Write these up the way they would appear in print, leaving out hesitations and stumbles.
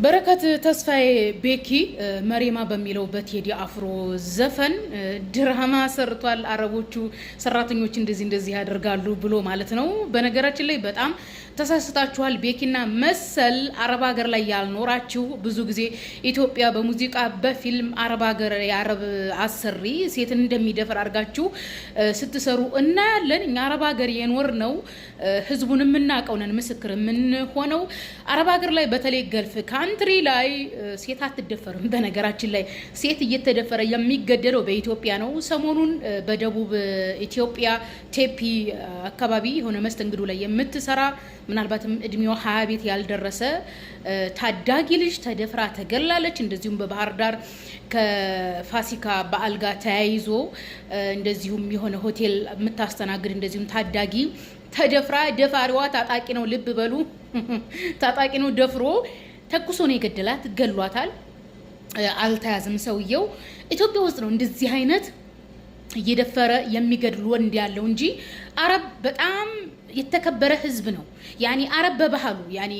በረከት ተስፋዬ ቤኪ መሪማ በሚለው በቴዲ አፍሮ ዘፈን ድራማ ሰርቷል። አረቦቹ ሰራተኞች እንደዚህ ያደርጋሉ ብሎ ማለት ነው። በነገራችን ላይ በጣም ተሳስታችኋል። ቤኪና መሰል አረብ ሀገር ላይ ያልኖራችሁ ብዙ ጊዜ ኢትዮጵያ በሙዚቃ በፊልም አረብ ሀገር የአረብ አሰሪ ሴትን እንደሚደፈር አድርጋችሁ ስትሰሩ እናያለን። እኛ አረብ ሀገር የኖር ነው ህዝቡን የምናውቀው ነን፣ ምስክር የምንሆነው አረብ ሀገር ላይ በተለይ ገልፍ ካንትሪ ላይ ሴት አትደፈርም። በነገራችን ላይ ሴት እየተደፈረ የሚገደለው በኢትዮጵያ ነው። ሰሞኑን በደቡብ ኢትዮጵያ ቴፒ አካባቢ የሆነ መስተንግዶ ላይ የምትሰራ ምናልባትም እድሜው 20 ቤት ያልደረሰ ታዳጊ ልጅ ተደፍራ ተገላለች። እንደዚሁም በባህር ዳር ከፋሲካ በዓል ጋር ተያይዞ እንደዚሁም የሆነ ሆቴል የምታስተናግድ እንደዚሁም ታዳጊ ተደፍራ ደፋሪዋ ታጣቂ ነው፣ ልብ በሉ ታጣቂ ነው፣ ደፍሮ ተኩሶ ነው የገደላት፣ ገሏታል። አልተያዝም ሰውየው። ኢትዮጵያ ውስጥ ነው እንደዚህ አይነት እየደፈረ የሚገድል ወንድ ያለው እንጂ አረብ በጣም የተከበረ ህዝብ ነው። ያኒ አረብ በባህሉ ያኒ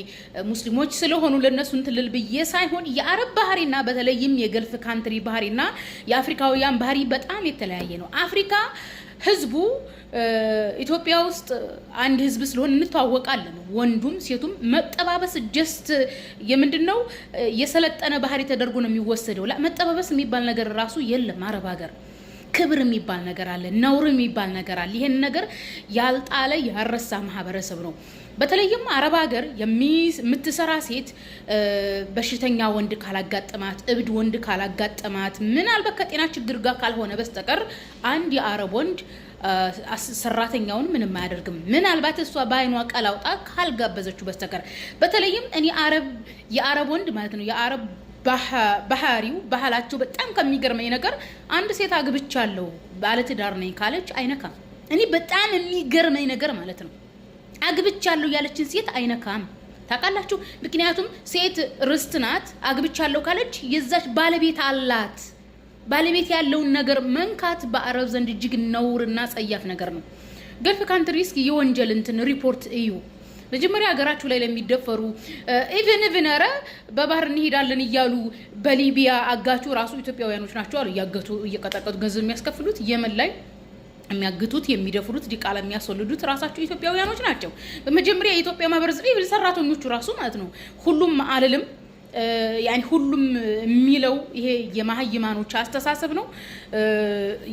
ሙስሊሞች ስለሆኑ ለነሱ እንትልል ብዬ ሳይሆን የአረብ ባህሪና በተለይም የገልፍ ካንትሪ ባህሪና የአፍሪካውያን ባህሪ በጣም የተለያየ ነው። አፍሪካ ህዝቡ ኢትዮጵያ ውስጥ አንድ ህዝብ ስለሆነ እንተዋወቃለን። ወንዱም ሴቱም መጠባበስ ጀስት የምንድነው የሰለጠነ ባህሪ ተደርጎ ነው የሚወሰደው። መጠባበስ የሚባል ነገር ራሱ የለም አረብ ሀገር። ክብር የሚባል ነገር አለ፣ ነውር የሚባል ነገር አለ። ይሄን ነገር ያልጣለ ያረሳ ማህበረሰብ ነው። በተለይም አረብ ሀገር የምትሰራ ሴት በሽተኛ ወንድ ካላጋጠማት፣ እብድ ወንድ ካላጋጠማት፣ ምናልባት ከጤና ችግር ጋር ካልሆነ በስተቀር አንድ የአረብ ወንድ ሰራተኛውን ምንም አያደርግም። ምናልባት እሷ በአይኗ ቀላውጣ ካልጋበዘችው በስተቀር። በተለይም እኔ የአረብ ወንድ ማለት ነው የአረብ ባህሪው ባህላቸው በጣም ከሚገርመኝ ነገር አንድ ሴት አግብቻለሁ ባለትዳር ነኝ ካለች አይነካም። እኔ በጣም የሚገርመኝ ነገር ማለት ነው አግብቻለሁ ያለችን ሴት አይነካም። ታውቃላችሁ? ምክንያቱም ሴት ርስት ናት። አግብቻለሁ ካለች የዛች ባለቤት አላት። ባለቤት ያለውን ነገር መንካት በአረብ ዘንድ እጅግ ነውርና ጸያፍ ነገር ነው። ገልፍ ካንትሪስ የወንጀል እንትን ሪፖርት እዩ። መጀመሪያ ሀገራችሁ ላይ ለሚደፈሩ ኢቭን ኧረ በባህር እንሄዳለን እያሉ በሊቢያ አጋቹ ራሱ ኢትዮጵያውያኖች ናቸው አሉ። እያገቱ እየቀጠቀጡ ገንዘብ የሚያስከፍሉት የመን ላይ የሚያግቱት የሚደፍሩት ዲቃላ የሚያስወልዱት ራሳቸው ኢትዮጵያውያኖች ናቸው። በመጀመሪያ የኢትዮጵያ ማህበረሰብ ኢቭን ሰራተኞቹ ራሱ ማለት ነው። ሁሉም አልልም ያኒ ሁሉም የሚለው ይሄ የማህይማኖች አስተሳሰብ ነው።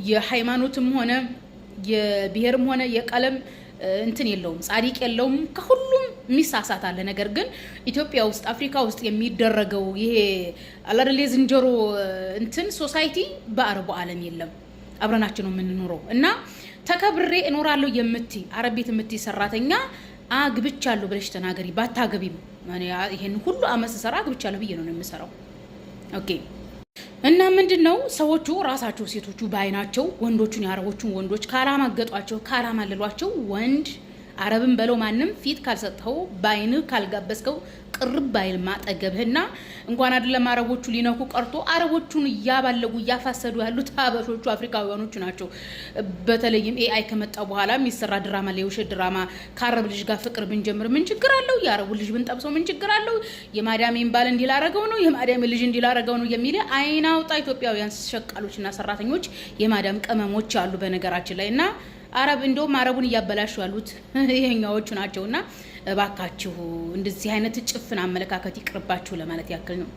የሃይማኖትም ሆነ የብሔርም ሆነ የቀለም እንትን የለውም፣ ጻድቅ የለውም። ከሁሉም የሚሳሳት አለ። ነገር ግን ኢትዮጵያ ውስጥ አፍሪካ ውስጥ የሚደረገው ይሄ አላደለ ዝንጀሮ እንትን ሶሳይቲ በአረቡ ዓለም የለም። አብረናችን ነው የምንኖረው እና ተከብሬ እኖራለሁ የምትይ አረብ ቤት የምትይ ሰራተኛ አግብቻለሁ ብለሽ ተናገሪ። ባታገቢም ማን ይሄን ሁሉ አመት ሰራ አግብቻለሁ ብዬ ነው የምሰራው። ኦኬ። እና ምንድነው ሰዎቹ ራሳቸው ሴቶቹ ባይናቸው ወንዶቹን ያረቦቹን ወንዶች ካላማገጧቸው ካላማለሏቸው ወንድ አረብን በለው ማንም ፊት ካልሰጠው ባይን ካልጋበስከው ቅርብ ባይል ማጠገብህና እንኳን አይደለም አረቦቹ ሊነኩ ቀርቶ አረቦቹን እያባለጉ እያፋሰዱ ያሉት ሀበሾቹ አፍሪካውያኖቹ ናቸው። በተለይም ኤአይ ከመጣ በኋላ የሚሰራ ድራማ ላይ የውሸት ድራማ ከአረብ ልጅ ጋር ፍቅር ብንጀምር ምን ችግር አለው? የአረቡ ልጅ ብንጠብሰው ምን ችግር አለው? የማዳሜን ባል እንዲላረገው ነው፣ የማዳሜ ልጅ እንዲላረገው ነው የሚል አይና አውጣ ኢትዮጵያውያን ሸቃሎችና ሰራተኞች የማዳም ቀመሞች አሉ በነገራችን ላይ እና አረብ እንደውም አረቡን እያበላሹ ያሉት ይሄኛዎቹ ናቸውና እባካችሁ እንደዚህ አይነት ጭፍን አመለካከት ይቅርባችሁ ለማለት ያክል ነው።